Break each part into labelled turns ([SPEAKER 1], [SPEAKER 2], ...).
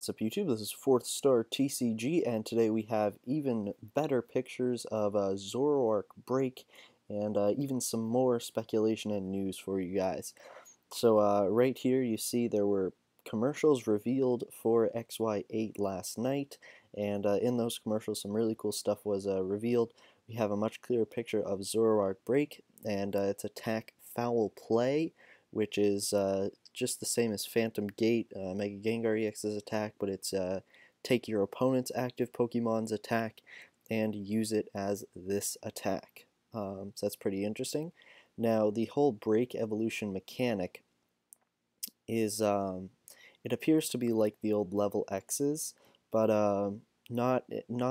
[SPEAKER 1] What's up YouTube? This is 4th Star TCG, and today we have even better pictures of Zoroark Break and even some more speculation and news for you guys. So right here you see there were commercials revealed for XY8 last night, and in those commercials some really cool stuff was revealed. We have a much clearer picture of Zoroark Break and its attack Foul Play, which is just the same as Phantom Gate, Mega EX's attack, but it's take your opponent's active Pokemon's attack and use it as this attack. So that's pretty interesting. Now, the whole break evolution mechanic is, it appears to be like the old level X's, but not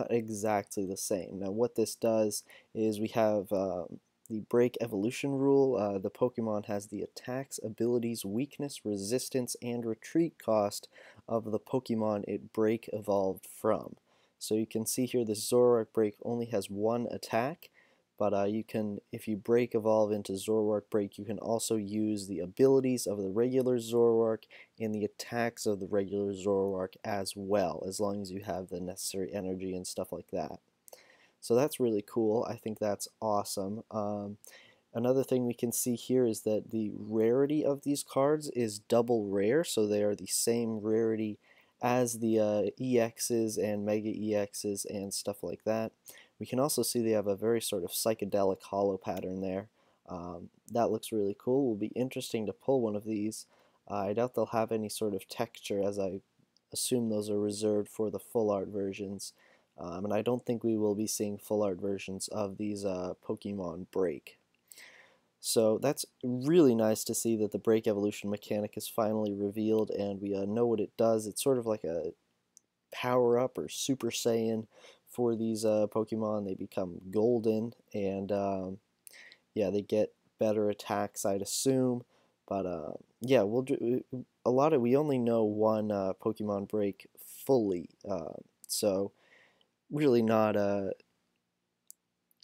[SPEAKER 1] exactly the same. Now, what this does is we have the break evolution rule. The Pokemon has the attacks, abilities, weakness, resistance, and retreat cost of the Pokemon it break evolved from. So you can see here this Zoroark break only has one attack, but you can, if you break evolve into Zoroark break, you can also use the abilities of the regular Zoroark and the attacks of the regular Zoroark as well, as long as you have the necessary energy and stuff like that. So that's really cool. I think that's awesome. Another thing we can see here is that the rarity of these cards is double rare, so they are the same rarity as the EXs and Mega EXs and stuff like that. We can also see they have a very sort of psychedelic hollow pattern there. That looks really cool. It will be interesting to pull one of these. I doubt they'll have any sort of texture, as I assume those are reserved for the full art versions. And I don't think we will be seeing full art versions of these Pokemon Break. So that's really nice to see that the break evolution mechanic is finally revealed, and we know what it does. It's sort of like a power-up or Super Saiyan for these Pokemon. They become golden, and yeah, they get better attacks, I'd assume. But yeah, we'll do a lot of. We only know one Pokemon Break fully, so really not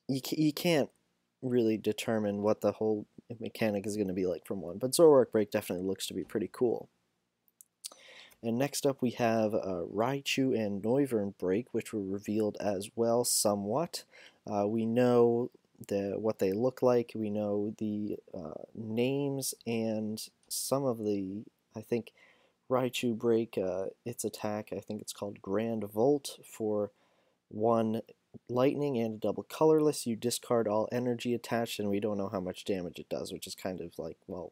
[SPEAKER 1] you can't really determine what the whole mechanic is going to be like from one, but Zoroark Break definitely looks to be pretty cool. And next up we have Raichu and Noivern Break, which were revealed as well somewhat. We know what they look like, we know the names, and some of the, I think, Raichu Break, its attack, I think it's called Grand Volt for one lightning and a double colorless. You discard all energy attached, and we don't know how much damage it does, which is kind of like, well,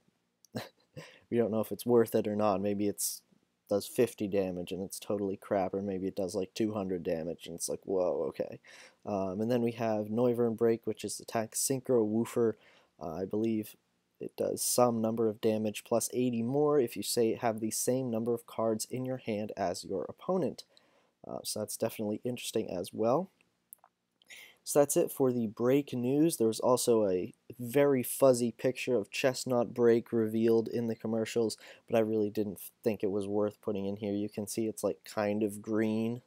[SPEAKER 1] we don't know if it's worth it or not. Maybe it's does 50 damage and it's totally crap, or maybe it does like 200 damage and it's like, whoa, okay. And then we have Noivern Break, which is attack Synchro Woofer. I believe it does some number of damage plus 80 more if you say have the same number of cards in your hand as your opponent. So that's definitely interesting as well. So that's it for the Break news. There was also a very fuzzy picture of Chestnut Break revealed in the commercials, but I really didn't think it was worth putting in here. You can see it's like kind of green,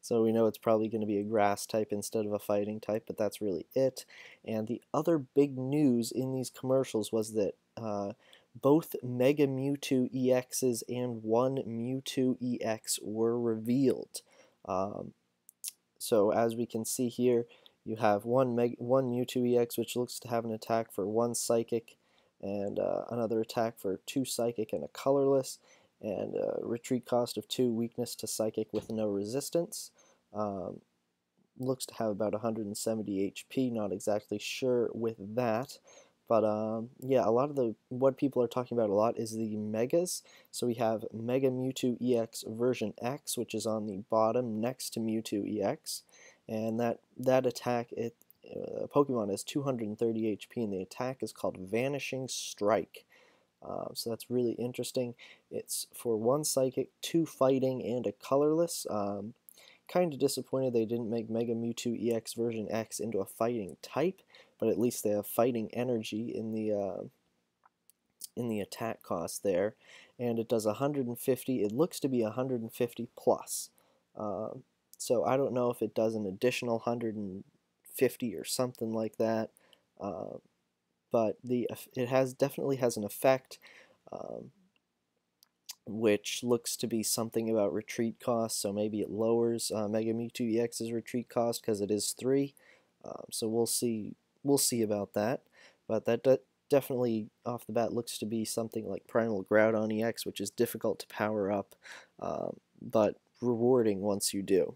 [SPEAKER 1] so we know it's probably going to be a grass type instead of a fighting type, but that's really it. And the other big news in these commercials was that both Mega Mewtwo EXs and one Mewtwo-EX were revealed. So as we can see here, you have one Mewtwo-EX, which looks to have an attack for 1 Psychic, and another attack for 2 Psychic and a colorless, and a retreat cost of 2, weakness to Psychic with no resistance. Looks to have about 170 HP, not exactly sure with that. But yeah, a lot of what people are talking about a lot is the Megas. So we have Mega Mewtwo EX version X, which is on the bottom next to Mewtwo-EX, and that attack, Pokemon has 230 HP, and the attack is called Vanishing Strike. So that's really interesting. It's for 1 Psychic, 2 Fighting, and a colorless. Kind of disappointed they didn't make Mega Mewtwo EX version X into a fighting type, but at least they have fighting energy in the attack cost there, and it does 150. It looks to be 150 plus. So I don't know if it does an additional 150 or something like that, but it definitely has an effect. which looks to be something about retreat cost, so maybe it lowers Mega Mewtwo EX's retreat cost because it is 3. So we'll see about that, but that definitely off the bat looks to be something like Primal Groudon EX, which is difficult to power up, but rewarding once you do.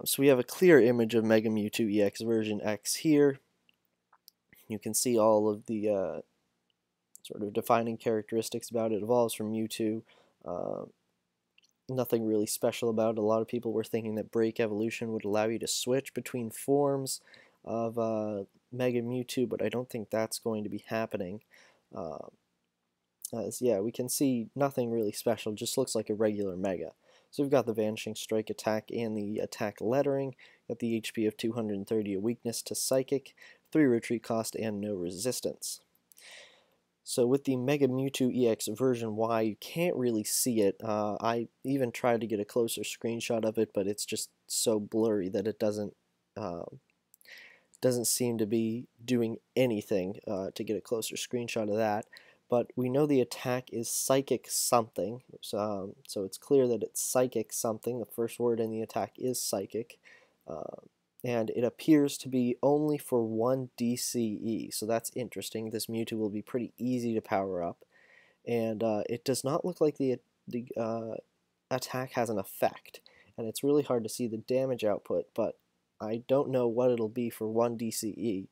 [SPEAKER 1] So we have a clear image of Mega Mewtwo EX version X here. You can see all of the sort of defining characteristics about it. It evolves from Mewtwo. Nothing really special about it. A lot of people were thinking that Break Evolution would allow you to switch between forms of Mega Mewtwo, but I don't think that's going to be happening. Yeah, we can see nothing really special, just looks like a regular Mega. So we've got the Vanishing Strike attack and the attack lettering, got the HP of 230, a weakness to Psychic, 3 retreat cost, and no resistance. So with the Mega Mewtwo EX version Y, you can't really see it. I even tried to get a closer screenshot of it, but it's just so blurry that it doesn't seem to be doing anything to get a closer screenshot of that. But we know the attack is Psychic something, so it's clear that it's Psychic something. The first word in the attack is Psychic, and it appears to be only for 1 DCE, so that's interesting. This Mewtwo will be pretty easy to power up, and it does not look like the attack has an effect, and it's really hard to see the damage output, but I don't know what it'll be for 1 DCE,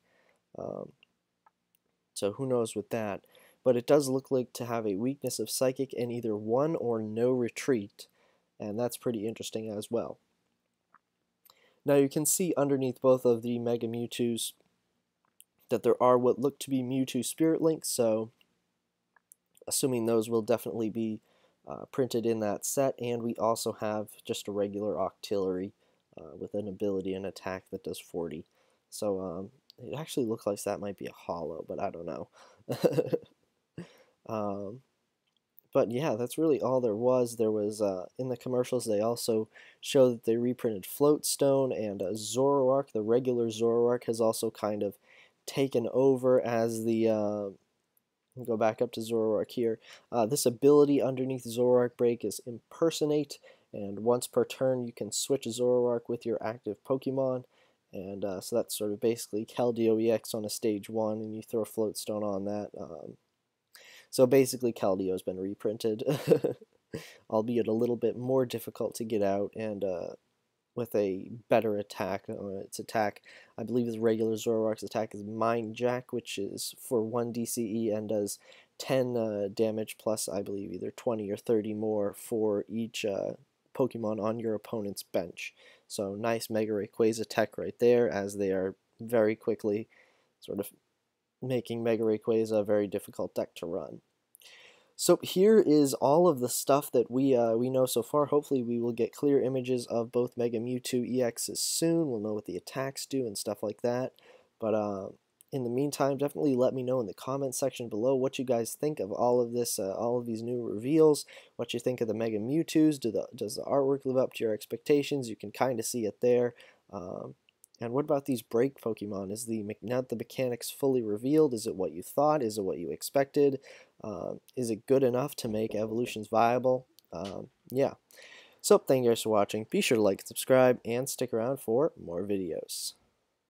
[SPEAKER 1] so who knows with that. But it does look like to have a weakness of Psychic and either 1 or no retreat, and that's pretty interesting as well. Now you can see underneath both of the Mega Mewtwo's that there are what look to be Mewtwo Spirit Links, so assuming those will definitely be printed in that set, and we also have just a regular Octillery with an ability and attack that does 40. So it actually looks like that might be a holo, but I don't know. But yeah, that's really all there was. There was, in the commercials, they also show that they reprinted Floatstone, and Zoroark, the regular Zoroark, has also kind of taken over as the, go back up to Zoroark here. This ability underneath Zoroark Break is Impersonate, and once per turn you can switch Zoroark with your active Pokemon, and so that's sort of basically Keldeo EX on a stage 1, and you throw Floatstone on that. So basically Keldeo's been reprinted, albeit a little bit more difficult to get out, and with a better attack. Its attack, I believe, is regular Zoroark's attack is Mind Jack, which is for 1 DCE and does 10 damage plus, I believe, either 20 or 30 more for each Pokemon on your opponent's bench. So nice Mega Rayquaza tech right there, as they are very quickly sort of making Mega Rayquaza a very difficult deck to run. So here is all of the stuff that we know so far. Hopefully we will get clear images of both Mega Mewtwo EXs soon. We'll know what the attacks do and stuff like that. But in the meantime, definitely let me know in the comment section below what you guys think of all of this, all of these new reveals, what you think of the Mega Mewtwo's. Does the artwork live up to your expectations? You can kind of see it there. And what about these break Pokemon? Is now the mechanics fully revealed? Is it what you thought? Is it what you expected? Is it good enough to make evolutions viable? Yeah. So thank you guys for watching. Be sure to like and subscribe, and stick around for more videos.